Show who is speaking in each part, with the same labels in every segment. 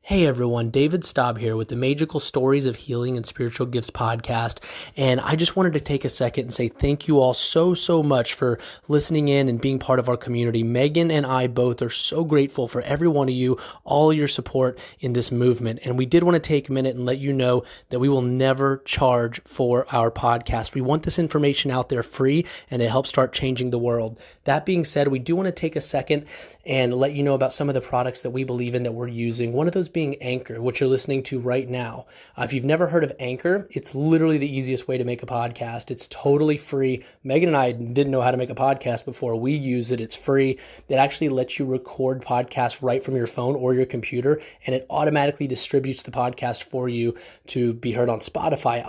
Speaker 1: Hey everyone, David Staub here with the Maegical Stories of Healing and Spiritual Gifts podcast. And I just wanted to take a second and say thank you all so much for listening in and being part of our community. Megan and I both are so grateful for every one of you, all your support in this movement. And we did want to take a minute and let you know that we will never charge for our podcast. We want this information out there free and it helps start changing the world. That being said, we do want to take a second and let you know about some of the products that we believe in that we're using. One of those being Anchor, which you're listening to right now. If you've never heard of Anchor, it's literally the easiest way to make a podcast. It's totally free. Megan and I didn't know how to make a podcast before. We use it. It's free. It actually lets you record podcasts right from your phone or your computer, and it automatically distributes the podcast for you to be heard on Spotify,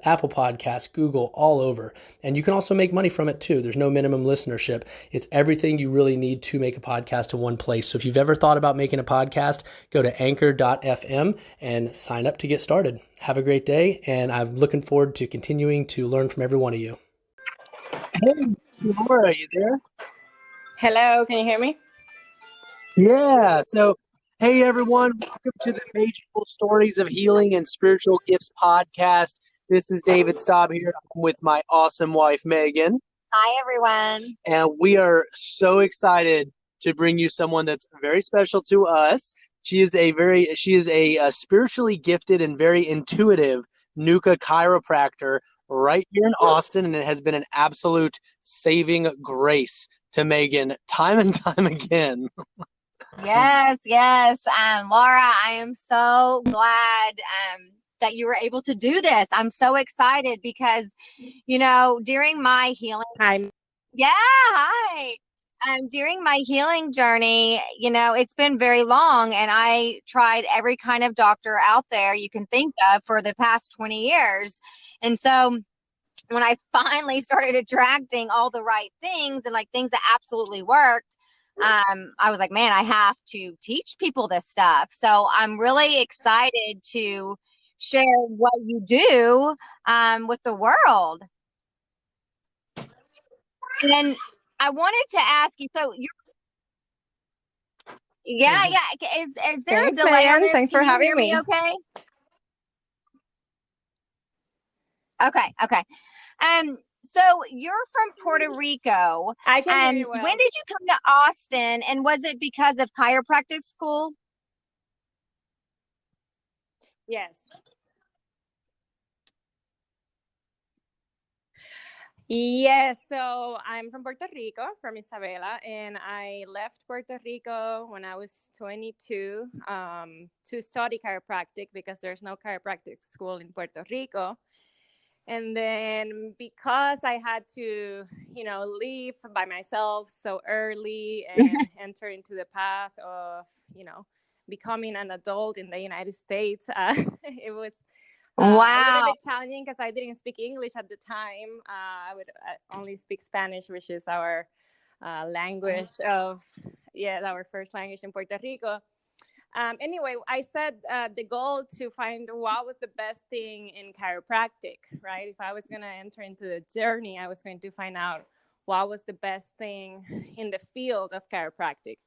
Speaker 1: Apple Podcasts, Google, all over. And you can also make money from it too. There's no minimum listenership. It's everything you really need to make a podcast in one place. So if you've ever thought about making a podcast, go to anchor.fm and sign up to get started. Have a great day, and I'm looking forward to continuing to learn from every one of you.
Speaker 2: Hey, Laura, are you there?
Speaker 3: Hello, can you hear me?
Speaker 2: Yeah. So, hey, everyone. Welcome to the Maegical Stories of Healing and Spiritual Gifts podcast. This is David Staub here. I'm with my awesome wife, Megan.
Speaker 4: Hi, everyone.
Speaker 2: And we are so excited to bring you someone that's very special to us. She is a spiritually gifted and very intuitive NUCCA chiropractor right here in Austin, and it has been an absolute saving grace to Megan time and time again.
Speaker 4: Yes. Laura, I am so glad that you were able to do this. I'm so excited because, during my healing...
Speaker 3: Hi.
Speaker 4: Yeah, hi. During my healing journey, it's been very long, and I tried every kind of doctor out there you can think of for the past 20 years. And so when I finally started attracting all the right things and things that absolutely worked, I was like, man, I have to teach people this stuff. So I'm really excited to share what you do with the world. And then I wanted to ask you, so you're... Yeah. Is there
Speaker 3: Thanks,
Speaker 4: a delay on
Speaker 3: Megan.
Speaker 4: this?
Speaker 3: Thanks
Speaker 4: Can
Speaker 3: for
Speaker 4: you
Speaker 3: having
Speaker 4: hear
Speaker 3: me.
Speaker 4: Okay. So you're from Puerto Rico.
Speaker 3: I can hear you well.
Speaker 4: When did you come to Austin, and was it because of chiropractic school?
Speaker 3: Yes. Yes, so I'm from Puerto Rico, from Isabela, and I left Puerto Rico when I was 22 to study chiropractic because there's no chiropractic school in Puerto Rico. And then because I had to, leave by myself so early and enter into the path of, becoming an adult in the United States, it was a little bit challenging because I didn't speak English at the time. I would only speak Spanish, which is our language our first language in Puerto Rico. Anyway, I set the goal to find what was the best thing in chiropractic, right? If I was going to enter into the journey, I was going to find out what was the best thing in the field of chiropractic.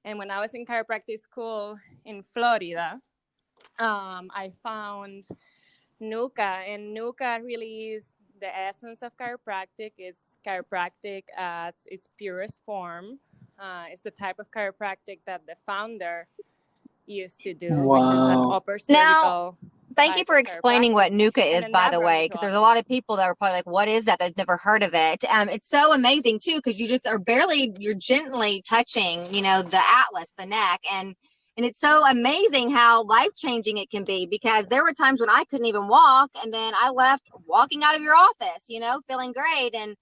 Speaker 3: And when I was in chiropractic school in Florida, I found NUCCA, and NUCCA really is the essence of chiropractic. It's chiropractic at its purest form. It's the type of chiropractic that the founder used to do, which is an upper cervical.
Speaker 4: Now, thank you for explaining what NUCCA is, by the way, because there's a lot of people that are probably like, what is that? They've never heard of it. It's so amazing too, because you just are you're gently touching, the atlas, the neck, and it's so amazing how life-changing it can be, because there were times when I couldn't even walk, and then I left walking out of your office, feeling great. And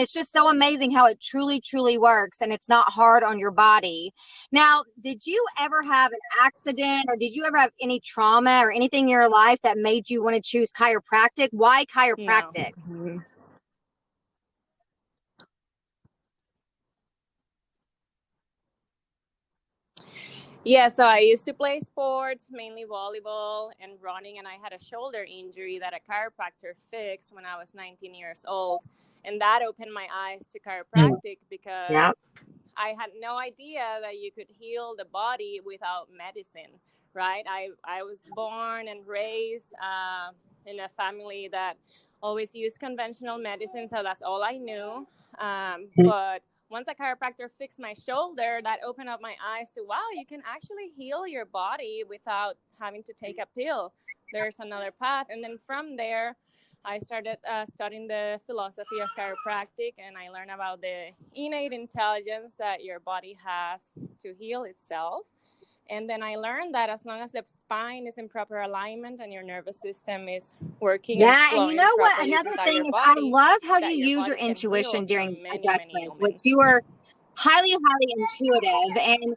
Speaker 4: it's just so amazing how it truly works, and it's not hard on your body. Now, did you ever have an accident, or did you ever have any trauma or anything in your life that made you want to choose chiropractic? Why chiropractic?
Speaker 3: No. Yeah, so I used to play sports, mainly volleyball and running, and I had a shoulder injury that a chiropractor fixed when I was 19 years old. And that opened my eyes to chiropractic because I had no idea that you could heal the body without medicine, right? I was born and raised in a family that always used conventional medicine, so that's all I knew. But once a chiropractor fixed my shoulder, that opened up my eyes to, wow, you can actually heal your body without having to take a pill. There's another path. And then from there, I started studying the philosophy of chiropractic, and I learned about the innate intelligence that your body has to heal itself. And then I learned that as long as the spine is in proper alignment and your nervous system is working and
Speaker 4: Yeah, and you
Speaker 3: flowing
Speaker 4: know what?
Speaker 3: properly
Speaker 4: Another
Speaker 3: inside
Speaker 4: thing
Speaker 3: your
Speaker 4: is I
Speaker 3: body,
Speaker 4: love how
Speaker 3: that
Speaker 4: you
Speaker 3: your
Speaker 4: use your
Speaker 3: body can heal
Speaker 4: intuition during
Speaker 3: from many, many
Speaker 4: adjustments, which
Speaker 3: ailments.
Speaker 4: you are highly, highly intuitive. And,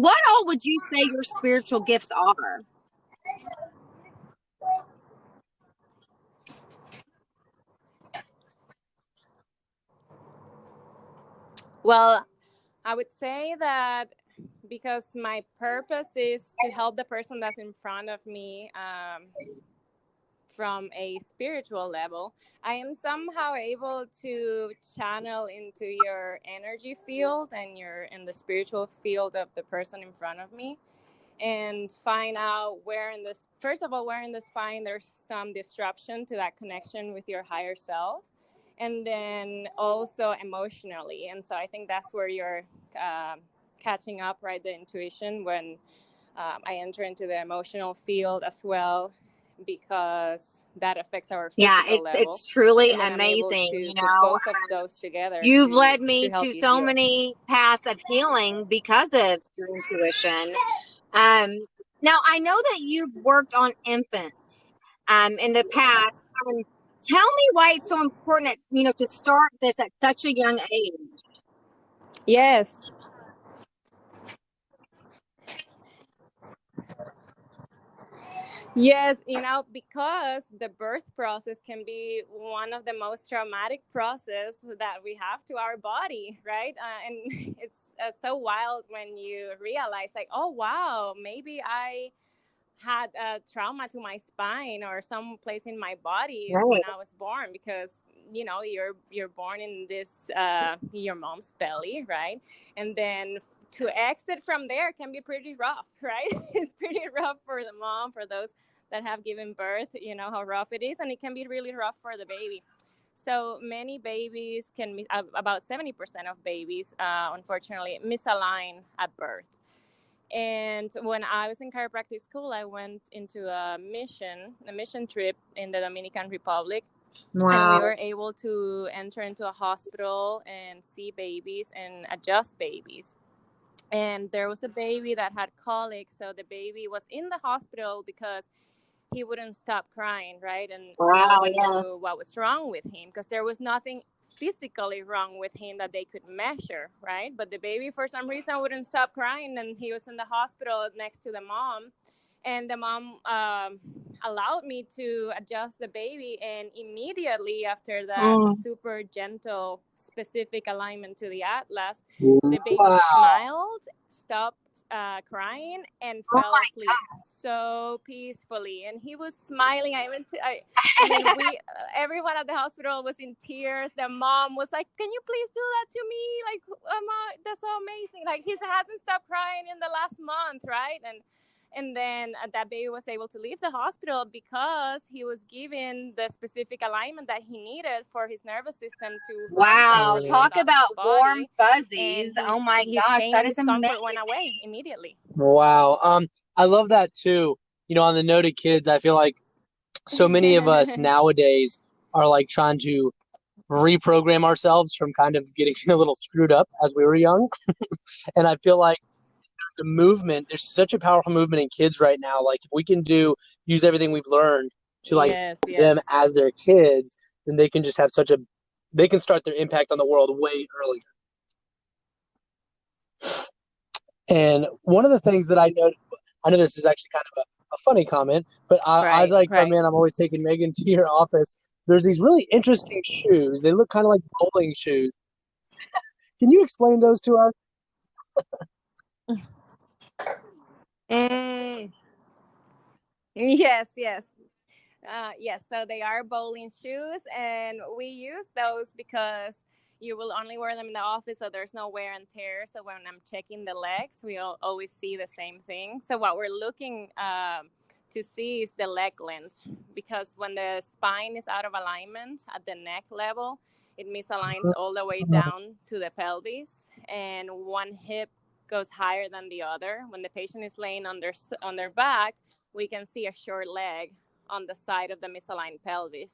Speaker 4: what all would you say your spiritual gifts are?
Speaker 3: Well, I would say that because my purpose is to help the person that's in front of me from a spiritual level, I am somehow able to channel into your energy field and in the spiritual field of the person in front of me, and find out where in the spine there's some disruption to that connection with your higher self, and then also emotionally. And so I think that's where you're catching up, right? The intuition, when I enter into the emotional field as well, because that affects our physical level.
Speaker 4: It's truly
Speaker 3: and then
Speaker 4: amazing.
Speaker 3: I'm able to put both of those together.
Speaker 4: You've led me to so
Speaker 3: heal.
Speaker 4: many paths of healing because of your intuition. Now I know that you've worked on infants in the past. Tell me why it's so important, to start this at such a young age.
Speaker 3: Yes. Yes, because the birth process can be one of the most traumatic process that we have to our body, right? And it's so wild when you realize, like, oh, wow, maybe I had a trauma to my spine or some place in my body when I was born, because you're born in this your mom's belly, right? And then to exit from there can be pretty rough, right? It's pretty rough for the mom, for those that have given birth, how rough it is, and it can be really rough for the baby. So many babies about 70% of babies, unfortunately, misalign at birth. And when I was in chiropractic school, I went into a mission trip in the Dominican Republic. Wow. And we were able to enter into a hospital and see babies and adjust babies. And there was a baby that had colic. So the baby was in the hospital because he wouldn't stop crying, right? And no one knew what was wrong with him, because there was nothing physically wrong with him that they could measure, right? But the baby, for some reason, wouldn't stop crying, and he was in the hospital next to the mom. And the mom allowed me to adjust the baby, and immediately after that super gentle, specific alignment to the atlas, the baby smiled, stopped crying, and fell asleep so peacefully. And he was smiling. Everyone at the hospital was in tears. The mom was like, "Can you please do that to me? Like, that's so amazing. Like, he hasn't stopped crying in the last month, right?" And then that baby was able to leave the hospital because he was given the specific alignment that he needed for his nervous system to.
Speaker 4: Wow, talk about warm fuzzies. Oh my gosh, that is amazing.
Speaker 3: Discomfort went away immediately.
Speaker 2: Wow. I love that too. On the note of kids, I feel like so many of us nowadays are like trying to reprogram ourselves from kind of getting a little screwed up as we were young. And I feel like there's such a powerful movement in kids right now. Like, if we can use everything we've learned to them as their kids, then they can just have they can start their impact on the world way earlier. And one of the things that I know this is actually kind of a funny comment, but as I come in, I'm always taking Megan to your office. There's these really interesting shoes. They look kind of like bowling shoes. Can you explain those to us?
Speaker 3: Yes. Yes, so they are bowling shoes, and we use those because you will only wear them in the office, so there's no wear and tear. So when I'm checking the legs, we always see the same thing. So what we're looking to see is the leg length, because when the spine is out of alignment at the neck level, it misaligns all the way down to the pelvis, and one hip goes higher than the other. When the patient is laying on their back, we can see a short leg on the side of the misaligned pelvis.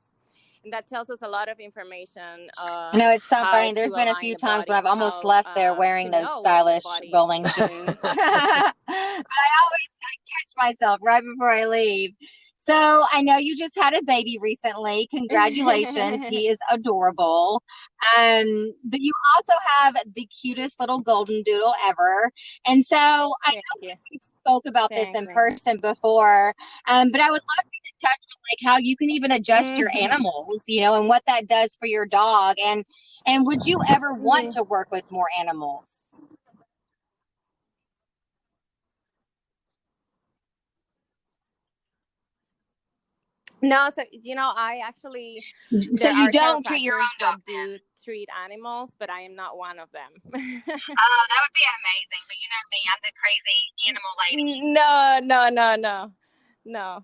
Speaker 3: And that tells us a lot of information.
Speaker 4: I know, it's so funny. There's been a few times when I've almost left there wearing those stylish rolling shoes. But I always catch myself right before I leave. So I know you just had a baby recently. Congratulations. He is adorable. But you also have the cutest little golden doodle ever. And so I know we spoke about this in person before, but I would love you to touch on like how you can even adjust your animals, you know, and what that does for your dog. And would you ever want to work with more animals?
Speaker 3: No, so I actually.
Speaker 4: So you don't treat your own dog?
Speaker 3: Do treat animals, but I am not one of them.
Speaker 4: Oh, that would be amazing. But you know me, I'm the crazy animal lady.
Speaker 3: No.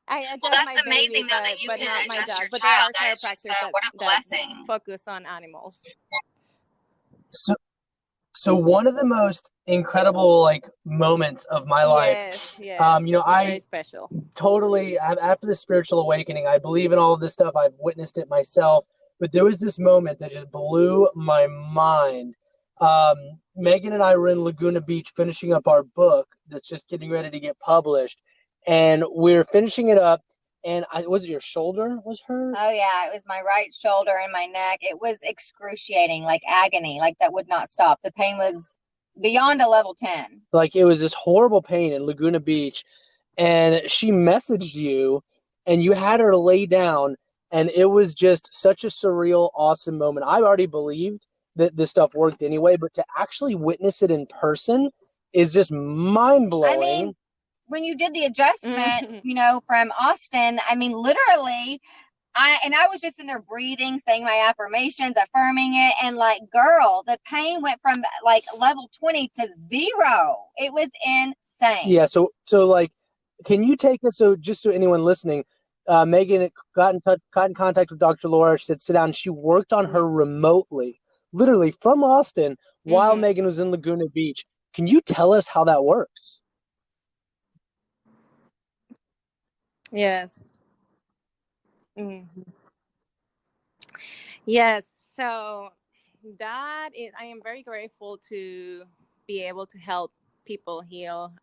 Speaker 3: I adjust
Speaker 4: well, that's
Speaker 3: my
Speaker 4: amazing
Speaker 3: baby,
Speaker 4: though that you
Speaker 3: but
Speaker 4: can
Speaker 3: not my
Speaker 4: adjust
Speaker 3: dog.
Speaker 4: your
Speaker 3: But
Speaker 4: child.
Speaker 3: there are
Speaker 4: That is just
Speaker 3: chiropractors
Speaker 4: what a blessing.
Speaker 3: that focus on animals.
Speaker 2: So one of the most incredible like moments of my life,
Speaker 3: Yes,
Speaker 2: it's
Speaker 3: very special.
Speaker 2: Totally, after the spiritual awakening, I believe in all of this stuff. I've witnessed it myself, but there was this moment that just blew my mind. Megan and I were in Laguna Beach finishing up our book that's just getting ready to get published, and we're finishing it up. And was it your shoulder was hurt?
Speaker 4: Oh yeah, it was my right shoulder and my neck. It was excruciating, like agony, like that would not stop. The pain was beyond a level 10.
Speaker 2: Like it was this horrible pain in Laguna Beach, and she messaged you, and you had her to lay down, and it was just such a surreal, awesome moment. I already believed that this stuff worked anyway, but to actually witness it in person is just mind-blowing.
Speaker 4: I mean, when you did the adjustment, you know, from Austin, I mean, literally, I was just in there breathing, saying my affirmations, affirming it, and like, girl, the pain went from like level 20 to 0. It was insane.
Speaker 2: Yeah, so like, can you take us, so just so anyone listening, Megan got in contact with Dr. Laura. She said sit down. She worked on her remotely, literally from Austin, while Megan was in Laguna Beach. Can you tell us how that works?
Speaker 3: Yes. Mm-hmm. Yes. So that is, I am very grateful to be able to help people heal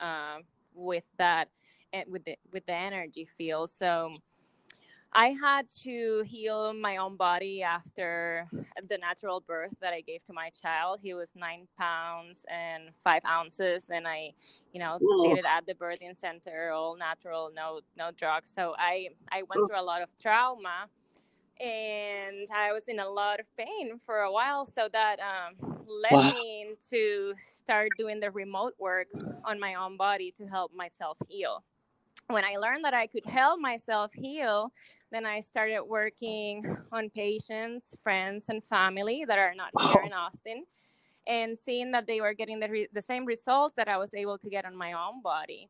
Speaker 3: with that, and with the energy field. So I had to heal my own body after the natural birth that I gave to my child. He was 9 pounds and 5 ounces, and I, did it at the birthing center, all natural, no drugs. So I went through a lot of trauma, and I was in a lot of pain for a while. So that led me to start doing the remote work on my own body to help myself heal. When I learned that I could help myself heal, then I started working on patients, friends, and family that are not here in Austin, and seeing that they were getting the same results that I was able to get on my own body.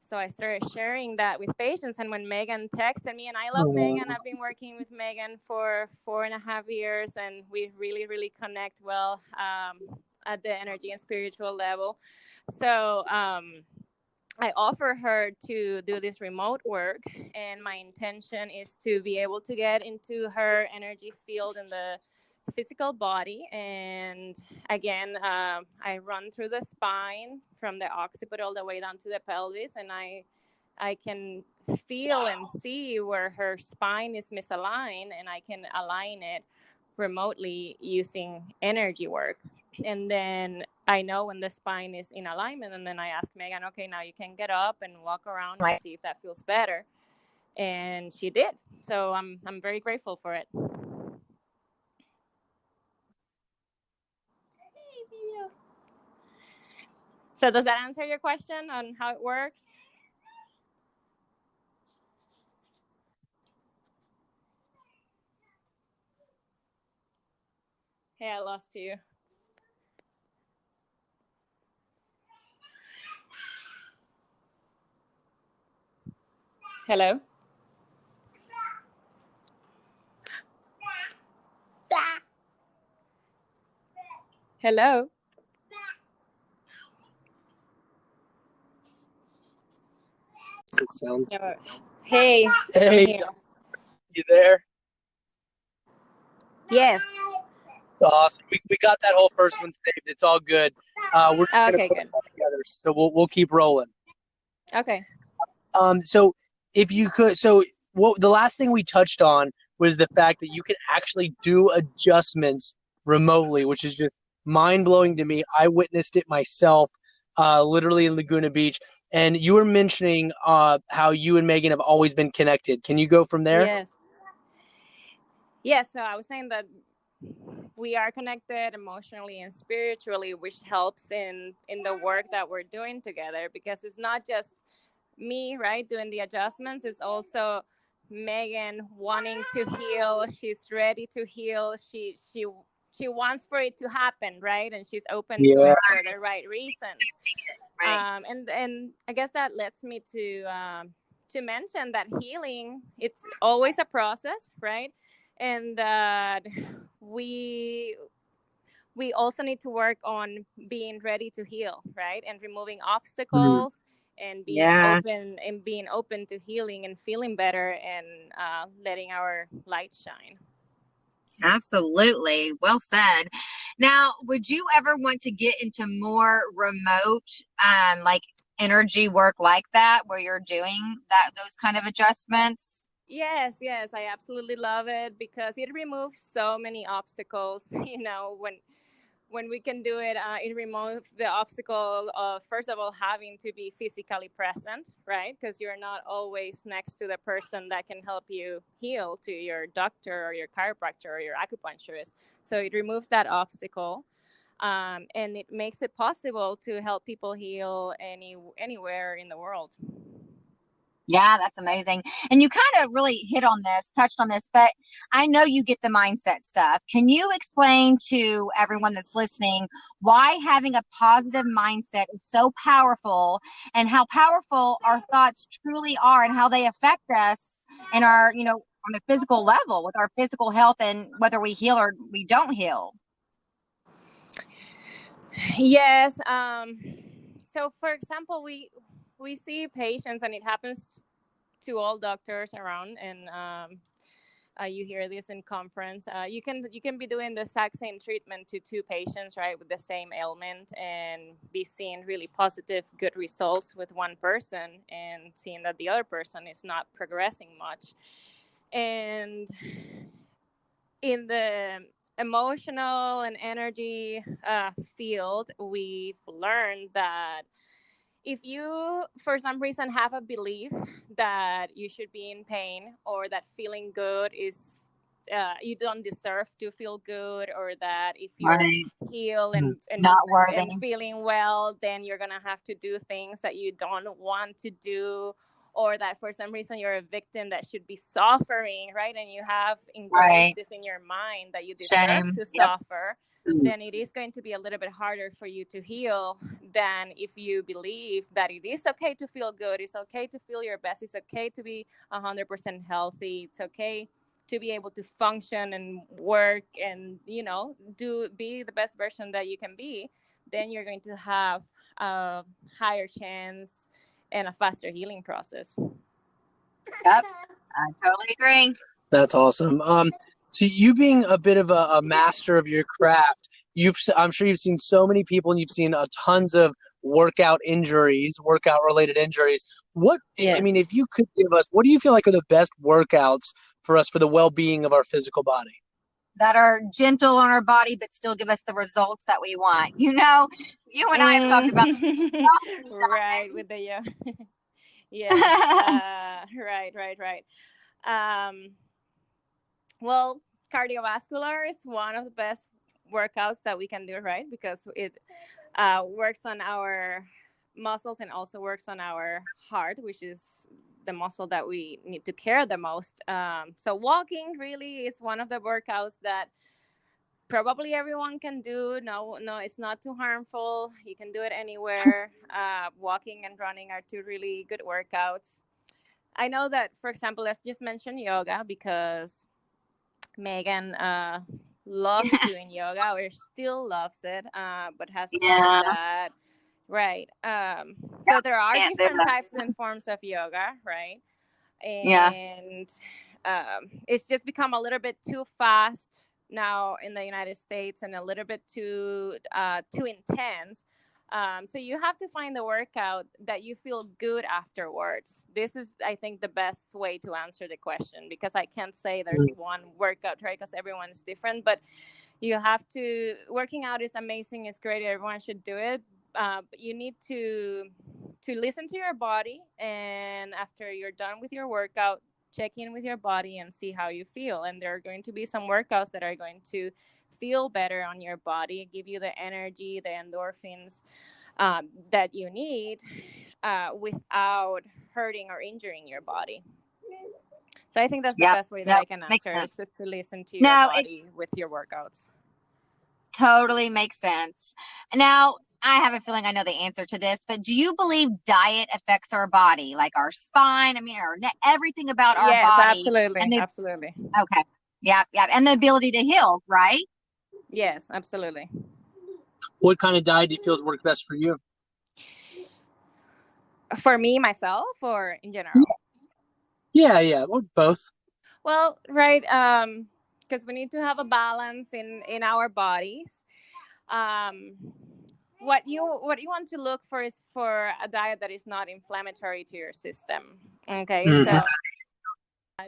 Speaker 3: So I started sharing that with patients. And when Megan texted me, and I love Megan, I've been working with Megan for 4.5 years, and we really, really connect well at the energy and spiritual level. So I offer her to do this remote work, and my intention is to be able to get into her energy field in the physical body. And again, I run through the spine from the occiput all the way down to the pelvis, and I can feel and see where her spine is misaligned, and I can align it remotely using energy work. And then I know when the spine is in alignment, and then I ask Megan, okay, now you can get up and walk around and see if that feels better. And she did. So I'm very grateful for it. So does that answer your question on how it works? Hey, I lost you. Hello? Hello? Hey, I'm
Speaker 2: Hey,
Speaker 3: here.
Speaker 2: you there?
Speaker 3: Yes.
Speaker 2: Awesome. We got that whole first one saved. It's all good. We're just gonna
Speaker 3: Okay,
Speaker 2: put
Speaker 3: good.
Speaker 2: it all together, so we'll keep rolling.
Speaker 3: Okay.
Speaker 2: So if you could, so what the last thing we touched on was the fact that you can actually do adjustments remotely, which is just mind blowing to me. I witnessed it myself, literally in Laguna Beach. And you were mentioning how you and Megan have always been connected. Can you go from there?
Speaker 3: Yes. Yes. So I was saying that we are connected emotionally and spiritually, which helps in the work that we're doing together, because it's not just me, right, doing the adjustments. It's also Megan wanting to heal. She's ready to heal. She wants for it to happen, right? And she's open to it for the right reasons.
Speaker 4: Right.
Speaker 3: And I guess that leads me to mention that healing, it's always a process, right? And that we also need to work on being ready to heal, right? And removing obstacles and being open to healing and feeling better and letting our light shine.
Speaker 4: Absolutely. Well said. Now, would you ever want to get into more remote, like energy work like that, where you're doing those kind of adjustments?
Speaker 3: Yes, I absolutely love it because it removes so many obstacles. When we can do it, it removes the obstacle of, first of all, having to be physically present, right? Because you're not always next to the person that can help you heal, to your doctor or your chiropractor or your acupuncturist. So it removes that obstacle. And it makes it possible to help people heal anywhere in the world.
Speaker 4: Yeah, that's amazing. And you kind of really touched on this, but I know you get the mindset stuff. Can you explain to everyone that's listening why having a positive mindset is so powerful, and how powerful our thoughts truly are, and how they affect us in our, on a physical level with our physical health, and whether we heal or we don't heal?
Speaker 3: Yes. So, for example, we see patients, and it happens to all doctors around, and you hear this in conference. You can be doing the exact same treatment to two patients, right, with the same ailment, and be seeing really positive, good results with one person, and seeing that the other person is not progressing much. And in the emotional and energy field, we've learned that if you, for some reason, have a belief that you should be in pain, or that feeling good is, you don't deserve to feel good, or that if you're heal and
Speaker 4: not worthy
Speaker 3: and feeling well, then you're gonna have to do things that you don't want to do, or that for some reason you're a victim that should be suffering, right? And you have engraved this in your mind that you deserve to suffer. Then it is going to be a little bit harder for you to heal than if you believe that it is okay to feel good. It's okay to feel your best. It's okay to be 100% healthy. It's okay to be able to function and work and, be the best version that you can be. Then you're going to have a higher chance and a faster healing process.
Speaker 4: Yep, I totally agree.
Speaker 2: That's awesome. So you being a bit of a master of your craft, I'm sure you've seen so many people, and you've seen tons of workout related injuries. I mean, if you could give us, what do you feel like are the best workouts for us for the well-being of our physical body?
Speaker 4: That are gentle on our body, but still give us the results that we want. You and I have talked about
Speaker 3: right, with the right. Well, cardiovascular is one of the best workouts that we can do, right? Because it works on our muscles and also works on our heart, which is the muscle that we need to care the most. So walking really is one of the workouts that probably everyone can do. No, it's not too harmful. You can do it anywhere. Walking and running are two really good workouts. I know that, for example, let's just mention yoga, because Megan loves doing yoga, or still loves it, but has found that, right. So there are different types and forms of yoga, right? And it's just become a little bit too fast now in the United States, and a little bit too intense. So you have to find the workout that you feel good afterwards. This is, I think, the best way to answer the question, because I can't say there's one workout, right? Because everyone is different. But you have to, working out is amazing. It's great. Everyone should do it. But you need to listen to your body. And after you're done with your workout, check in with your body and see how you feel. And there are going to be some workouts that are going to feel better on your body, give you the energy, the endorphins that you need without hurting or injuring your body. So I think that's the best way that I can answer, is to listen to your body with your workouts.
Speaker 4: Totally makes sense. Now, I have a feeling I know the answer to this, but do you believe diet affects our body, like our spine? I mean, our everything about our body?
Speaker 3: Absolutely. Absolutely.
Speaker 4: Okay. Yeah. And the ability to heal, right?
Speaker 3: Yes, absolutely.
Speaker 2: What kind of diet do you feel has worked best for you?
Speaker 3: For me, myself, or in general?
Speaker 2: Yeah, or both.
Speaker 3: Well, right, because we need to have a balance in our bodies. What you want to look for is for a diet that is not inflammatory to your system. Okay, so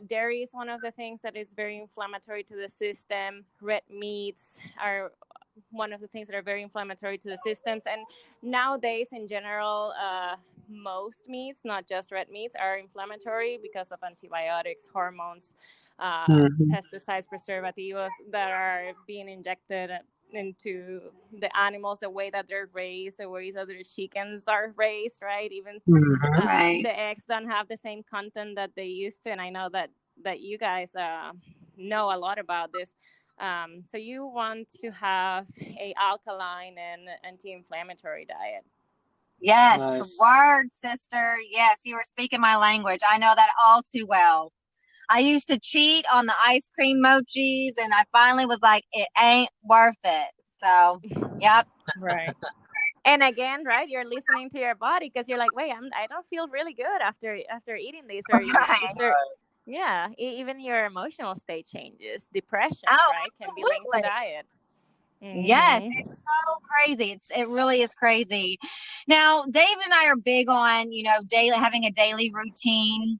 Speaker 3: dairy is one of the things that is very inflammatory to the system. Red meats are one of the things that are very inflammatory to the systems. And nowadays, in general, most meats, not just red meats, are inflammatory because of antibiotics, hormones, pesticides, preservatives that are being injected into the animals, the way that they're raised, the way that their chickens are raised, right? Even the eggs don't have the same content that they used to. And I know that you guys know a lot about this. So you want to have a alkaline and anti-inflammatory diet.
Speaker 4: Yes, word, sister. Yes, you were speaking my language. I know that all too well. I used to cheat on the ice cream mochis, and I finally was like, it ain't worth it. So, yep.
Speaker 3: Right. And again, right, you're listening to your body, because you're like, wait, I don't feel really good after eating this. Or yeah, even your emotional state changes. Depression, right, can be linked to diet.
Speaker 4: Yes, it's so crazy. It really is crazy. Now, David and I are big on, having a daily routine.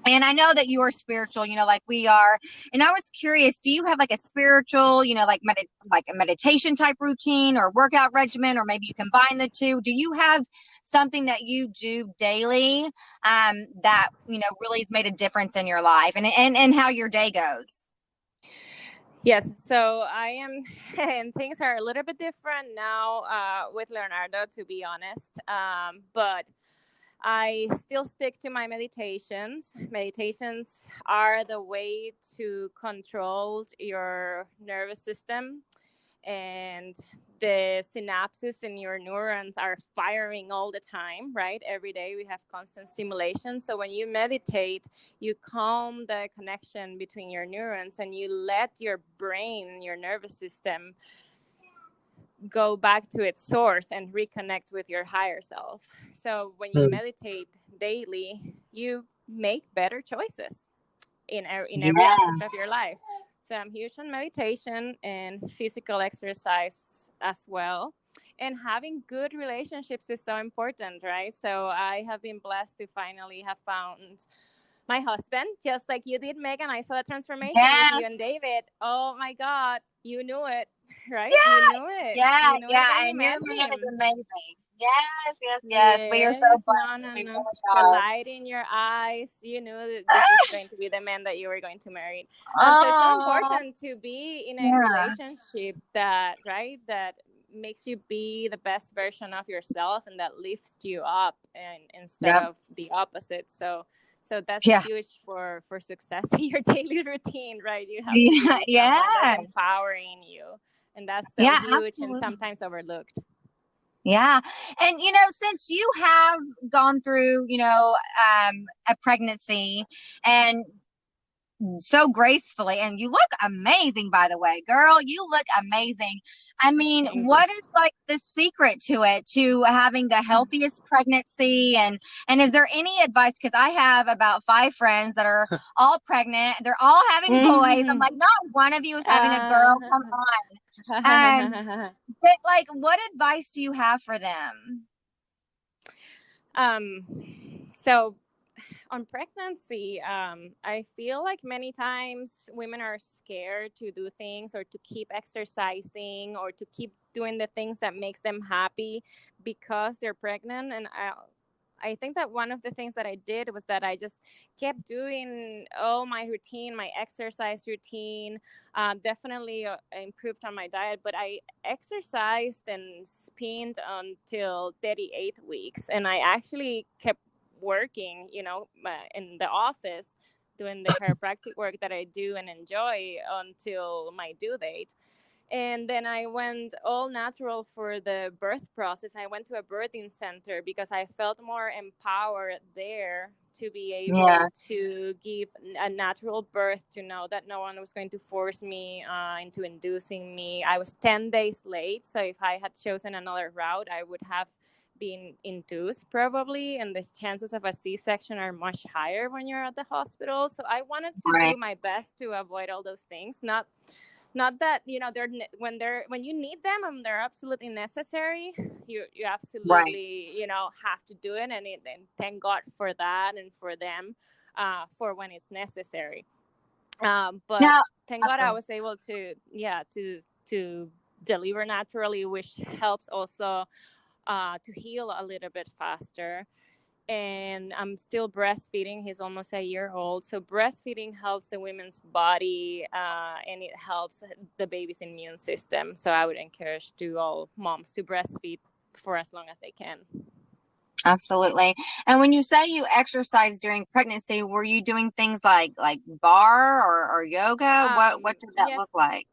Speaker 4: And I know that you are spiritual, like we are. And I was curious, do you have like a spiritual, like a meditation type routine or workout regimen, or maybe you combine the two? Do you have something that you do daily that, really has made a difference in your life and how your day goes?
Speaker 3: Yes, so I am, and things are a little bit different now with Leonardo, to be honest. But I still stick to my meditations. Meditations are the way to control your nervous system, and the synapses in your neurons are firing all the time, right? Every day we have constant stimulation. So when you meditate, you calm the connection between your neurons, and you let your brain, your nervous system, go back to its source and reconnect with your higher self. So when you meditate daily, you make better choices in every aspect of your life. So I'm huge on meditation and physical exercise as well. And having good relationships is so important, right? So I have been blessed to finally have found my husband, just like you did, Megan. I saw a transformation with you and David. Oh my God, you knew it, right?
Speaker 4: Yeah.
Speaker 3: You knew it.
Speaker 4: Yeah,
Speaker 3: you knew it when you met
Speaker 4: man
Speaker 3: him.
Speaker 4: is amazing. Yes. We are so blessed.
Speaker 3: No. The light in your eyes. You knew that this was going to be the man that you were going to marry. So it's so important to be in a relationship that makes you be the best version of yourself, and that lifts you up, and instead of the opposite. So So that's
Speaker 4: Yeah.
Speaker 3: huge for success in your daily routine, right? You have to
Speaker 4: Yeah.
Speaker 3: be with someone
Speaker 4: Yeah.
Speaker 3: that's empowering you, and that's so
Speaker 4: Yeah,
Speaker 3: huge and
Speaker 4: absolutely.
Speaker 3: sometimes overlooked.
Speaker 4: Yeah. And, since you have gone through, a pregnancy and so gracefully, and you look amazing, by the way, girl, you look amazing. I mean,
Speaker 3: Thank you.
Speaker 4: what is like the secret to it, to having the healthiest pregnancy? And is there any advice? Because I have about 5 friends that are all pregnant. They're all having boys. I'm like, not one of you is having a girl. Come on. But like, what advice do you have for them?
Speaker 3: So on pregnancy, I feel like many times women are scared to do things or to keep exercising or to keep doing the things that makes them happy because they're pregnant. And I think that one of the things that I did was that I just kept doing all my routine, my exercise routine, definitely improved on my diet, but I exercised and spinned until 38 weeks. And I actually kept working, in the office, doing the chiropractic work that I do and enjoy until my due date. And then I went all natural for the birth process. I went to a birthing center because I felt more empowered there to be able to give a natural birth, to know that no one was going to force me into inducing me. I was 10 days late. So if I had chosen another route, I would have been induced probably, and the chances of a C-section are much higher when you're at the hospital. So I wanted to do my best to avoid all those things. Not that they're when you need them and they're absolutely necessary, you absolutely have to do it, and thank God for that and for them for when it's necessary. But thank God I was able to deliver naturally, which helps also to heal a little bit faster. And I'm still breastfeeding. He's almost a year old. So breastfeeding helps the women's body and it helps the baby's immune system. So I would encourage all moms to breastfeed for as long as they can.
Speaker 4: Absolutely. And when you say you exercise during pregnancy, were you doing things like bar or yoga? What did that look like?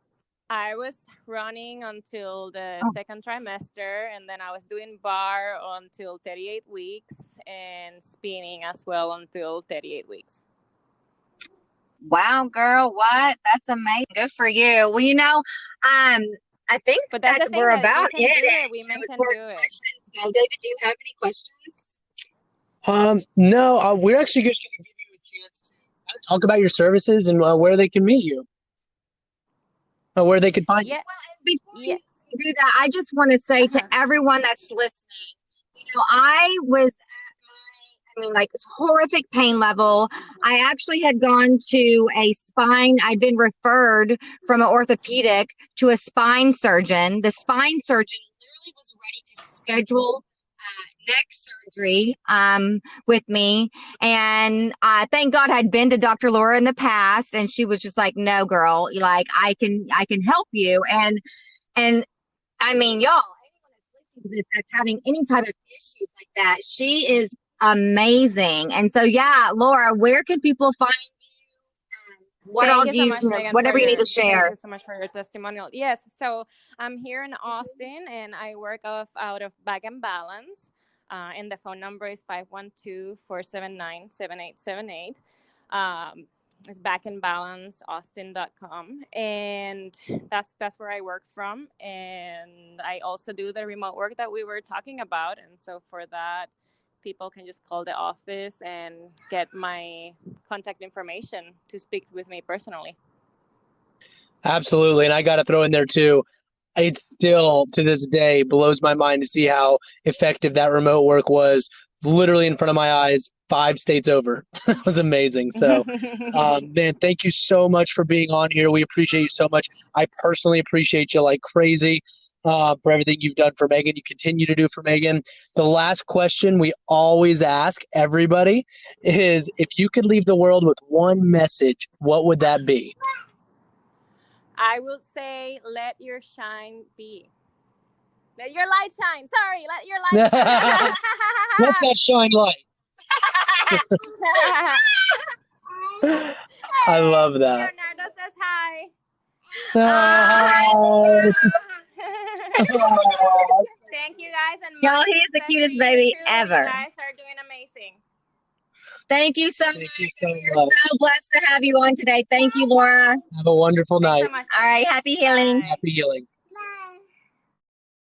Speaker 3: I was running until the second trimester, and then I was doing bar until 38 weeks and spinning as well until 38 weeks.
Speaker 4: Wow, girl, what? That's amazing. Good for you. Well, I think we're about it.
Speaker 3: Women can do it.
Speaker 4: David, do you have any questions?
Speaker 2: No, we're actually just going to give you a chance to talk about your services and where they can meet you. Where they could find you.
Speaker 4: Well, before you do that, I just want to say to everyone that's listening, I was at horrific pain level. I actually had gone to a spine. I'd been referred from an orthopedic to a spine surgeon. The spine surgeon literally was ready to schedule neck surgery with me, and thank God I'd been to Dr. Laura in the past, and she was just like, no, girl, like I can help you. And I mean, y'all, anyone that's listening to this that's having any type of issues like that, she is amazing. And so Laura, where can people find you? What all do you, whatever you need to share.
Speaker 3: Thank you so much for your testimonial. Yes, so I'm here in Austin and I work out of Back and Balance. And the phone number is 512-479-7878. It's backandbalanceaustin.com. And that's where I work from. And I also do the remote work that we were talking about. And so for that, people can just call the office and get my contact information to speak with me personally.
Speaker 2: Absolutely. And I got to throw in there too, it still to this day blows my mind to see how effective that remote work was, literally in front of my eyes, 5 states over. It was amazing. So, man, thank you so much for being on here. We appreciate you so much. I personally appreciate you like crazy for everything you've done for Megan. You continue to do for Megan. The last question we always ask everybody is, if you could leave the world with one message, what would that be?
Speaker 3: I will say, let your shine be. Let your light shine. Sorry, let your light shine.
Speaker 2: Let that shine light. I love that.
Speaker 3: Leonardo says hi. Thank you guys, and
Speaker 4: y'all, he's the cutest baby ever.
Speaker 3: You guys are doing amazing.
Speaker 4: Thank you so
Speaker 2: Thank
Speaker 4: much.
Speaker 2: you so
Speaker 4: We're
Speaker 2: much.
Speaker 4: so blessed to have you on today. Thank you, Laura.
Speaker 2: Have a wonderful night.
Speaker 3: So much.
Speaker 4: All right, happy healing.
Speaker 3: Bye.
Speaker 2: Happy healing.